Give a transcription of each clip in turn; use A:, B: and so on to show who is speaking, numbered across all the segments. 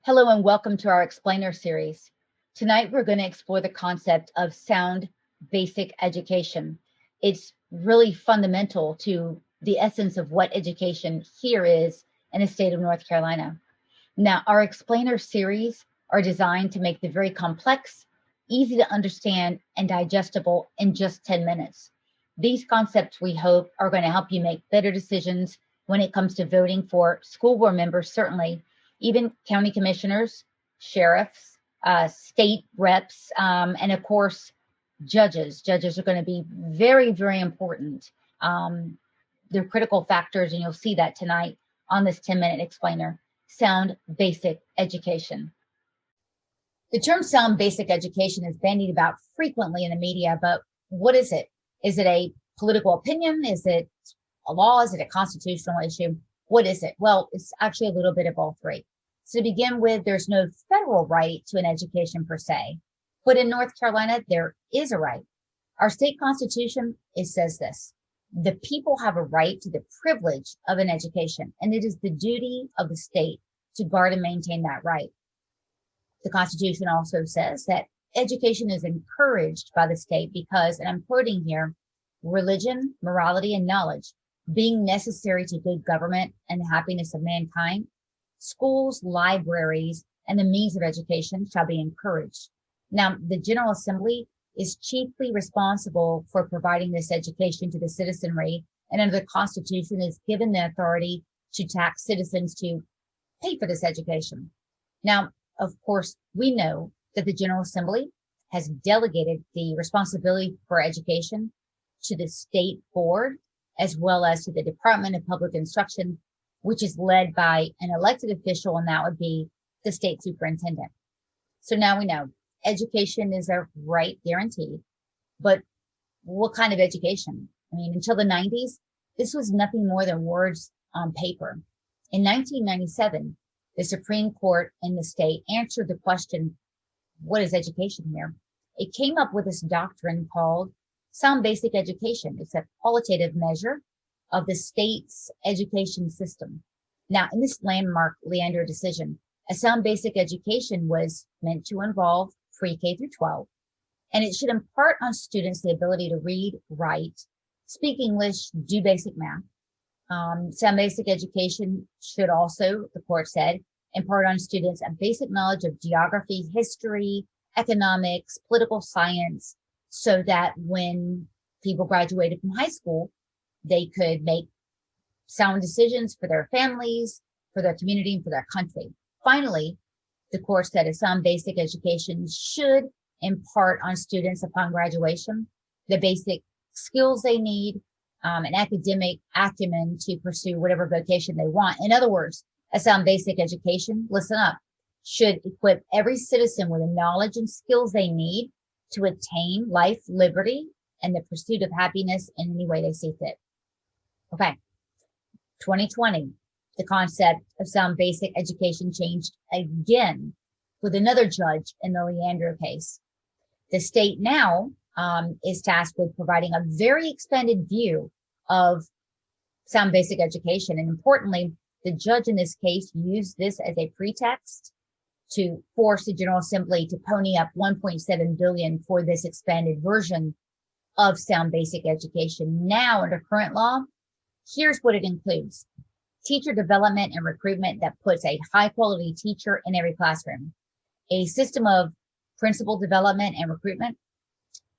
A: Hello and welcome to our Explainer series. Tonight we're going to explore the concept of sound basic education. It's really fundamental to the essence of what education here is in the state of North Carolina. Now, our Explainer series are designed to make the very complex, easy to understand, and digestible in just 10 minutes. These concepts, we hope, are going to help you make better decisions when it comes to voting for school board members, certainly, even county commissioners, sheriffs, state reps, and of course, judges. Judges are going to be very, very important. They're critical factors, and you'll see that tonight on this 10-minute explainer. Sound basic education. The term sound basic education is bandied about frequently in the media, but what is it? Is it a political opinion? Is it a law? Is it a constitutional issue? What is it? Well, it's actually a little bit of all three. So to begin with, there's no federal right to an education per se, but in North Carolina, there is a right. Our state constitution, it says this: the people have a right to the privilege of an education, and it is the duty of the state to guard and maintain that right. The Constitution also says that education is encouraged by the state because, and I'm quoting here, religion, morality, and knowledge being necessary to good government and the happiness of mankind, schools, libraries, and the means of education shall be encouraged. Now, the General Assembly is chiefly responsible for providing this education to the citizenry, and under the Constitution is given the authority to tax citizens to pay for this education. Now, of course, we know that the General Assembly has delegated the responsibility for education to the state board, as well as to the Department of Public Instruction, which is led by an elected official, and that would be the state superintendent. So now we know education is a right guaranteed, but what kind of education? I mean, until the 90s, this was nothing more than words on paper. In 1997, the Supreme Court in the state answered the question, what is education here? It came up with this doctrine called sound basic education. It's a qualitative measure of the state's education system. Now, in this landmark Leander decision, a sound basic education was meant to involve pre-K through 12, and it should impart on students the ability to read, write, speak English, do basic math. Sound basic education should also, the court said, impart on students a basic knowledge of geography, history, economics, political science, so that when people graduated from high school, they could make sound decisions for their families, for their community, and for their country. Finally, the court said a sound basic education should impart on students upon graduation the basic skills they need, an academic acumen to pursue whatever vocation they want. In other words, a sound basic education, listen up, should equip every citizen with the knowledge and skills they need to attain life, liberty, and the pursuit of happiness in any way they see fit. Okay, 2020, the concept of sound basic education changed again with another judge in the Leander case. The state now is tasked with providing a very expanded view of sound basic education. And importantly, the judge in this case used this as a pretext to force the General Assembly to pony up $1.7 billion for this expanded version of sound basic education. Now, under current law, here's what it includes: teacher development and recruitment that puts a high quality teacher in every classroom, a system of principal development and recruitment,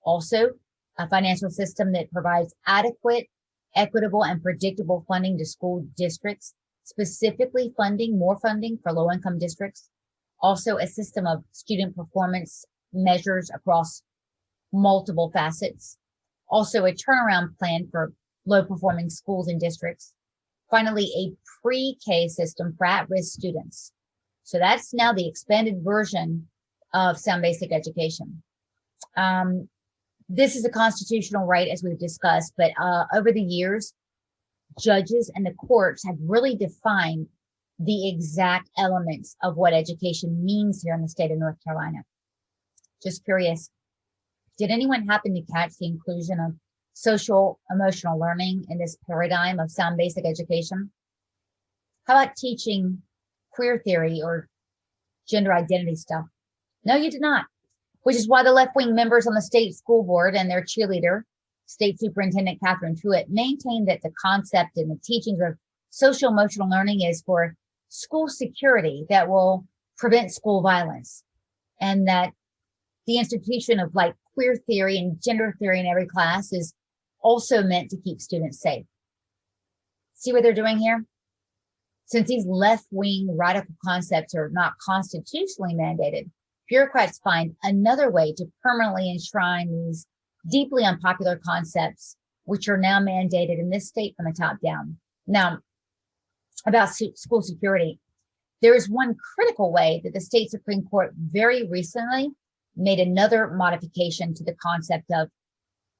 A: also a financial system that provides adequate, equitable, and predictable funding to school districts, specifically more funding for low-income districts, also a system of student performance measures across multiple facets, also a turnaround plan for low-performing schools and districts, finally a pre-K system for at-risk students. So that's now the expanded version of sound basic education. This is a constitutional right, as we've discussed, but over the years, judges and the courts have really defined the exact elements of what education means here in the state of North Carolina. Just curious, did anyone happen to catch the inclusion of social emotional learning in this paradigm of sound basic education? How about teaching queer theory or gender identity stuff. No, you did not, which is why the left-wing members on the state school board and their cheerleader, State Superintendent Catherine Truitt, maintain that the concept and the teachings of social emotional learning is for school security that will prevent school violence, and that the institution of like queer theory and gender theory in every class is also meant to keep students safe. See what they're doing here? Since these left-wing radical concepts are not constitutionally mandated, bureaucrats find another way to permanently enshrine these deeply unpopular concepts, which are now mandated in this state from the top down. Now, about school security, there is one critical way that the state Supreme Court very recently made another modification to the concept of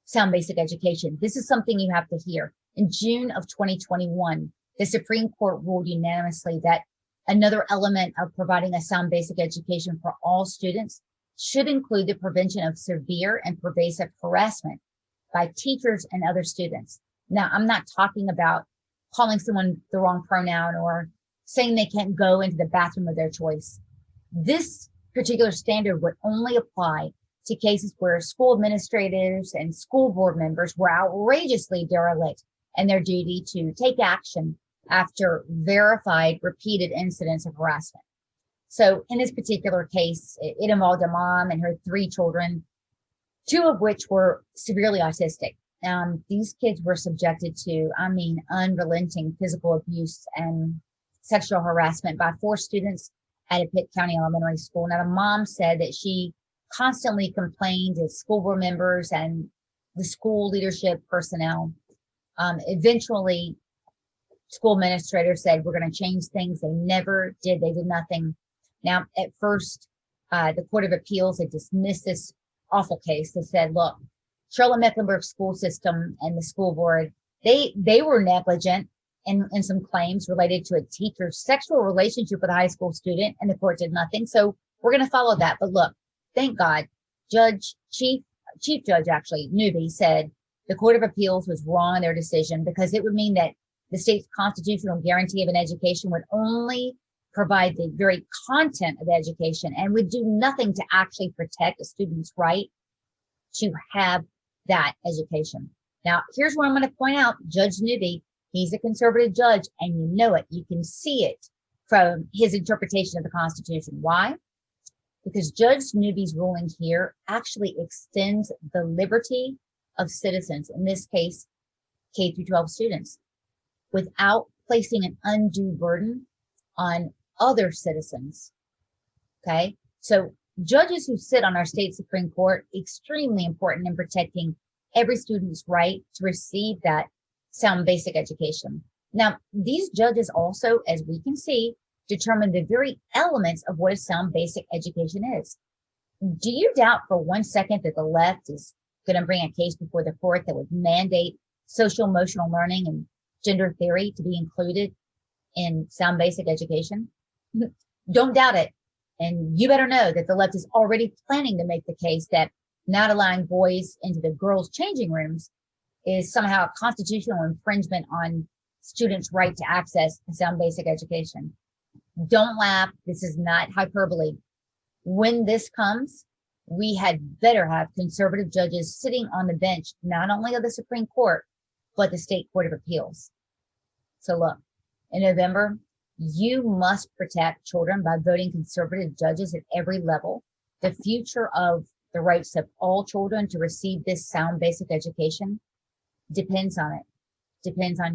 A: sound basic education. This is something you have to hear. In June of 2021, the Supreme Court ruled unanimously that another element of providing a sound basic education for all students should include the prevention of severe and pervasive harassment by teachers and other students. Now, I'm not talking about calling someone the wrong pronoun or saying they can't go into the bathroom of their choice. This particular standard would only apply to cases where school administrators and school board members were outrageously derelict in their duty to take action after verified repeated incidents of harassment. So in this particular case, it involved a mom and her 3 children, 2 of which were severely autistic. These kids were subjected to, unrelenting physical abuse and sexual harassment by 4 students at a Pitt County elementary school. Now, the mom said that she constantly complained to school board members and the school leadership personnel. Eventually, school administrators said, we're going to change things. They never did. They did nothing. Now, at first, the Court of Appeals had dismissed this awful case. They said, look, Charlotte-Mecklenburg school system and the school board, they were negligent in some claims related to a teacher's sexual relationship with a high school student, and the court did nothing. So we're going to follow that. But look, thank God, Chief Judge Newby said the Court of Appeals was wrong in their decision, because it would mean that the state's constitutional guarantee of an education would only provide the very content of the education and would do nothing to actually protect a student's right to have that education. Now, here's what I'm going to point out. Judge Newby, he's a conservative judge, and you know it. You can see it from his interpretation of the Constitution. Why? Because Judge Newby's ruling here actually extends the liberty of citizens, in this case, K through 12 students, without placing an undue burden on other citizens. Okay, so judges who sit on our state Supreme Court, extremely important in protecting every student's right to receive that sound basic education. Now, these judges also, as we can see, determine the very elements of what a sound basic education is. Do you doubt for one second that the left is going to bring a case before the court that would mandate social emotional learning and gender theory to be included in sound basic education? Don't doubt it. And you better know that the left is already planning to make the case that not allowing boys into the girls' changing rooms is somehow a constitutional infringement on students' right to access a sound basic education. Don't laugh. This is not hyperbole. When this comes, we had better have conservative judges sitting on the bench, not only of the Supreme Court, but the State Court of Appeals. So look, in November, you must protect children by voting conservative judges at every level. The future of the rights of all children to receive this sound basic education depends on it, depends on your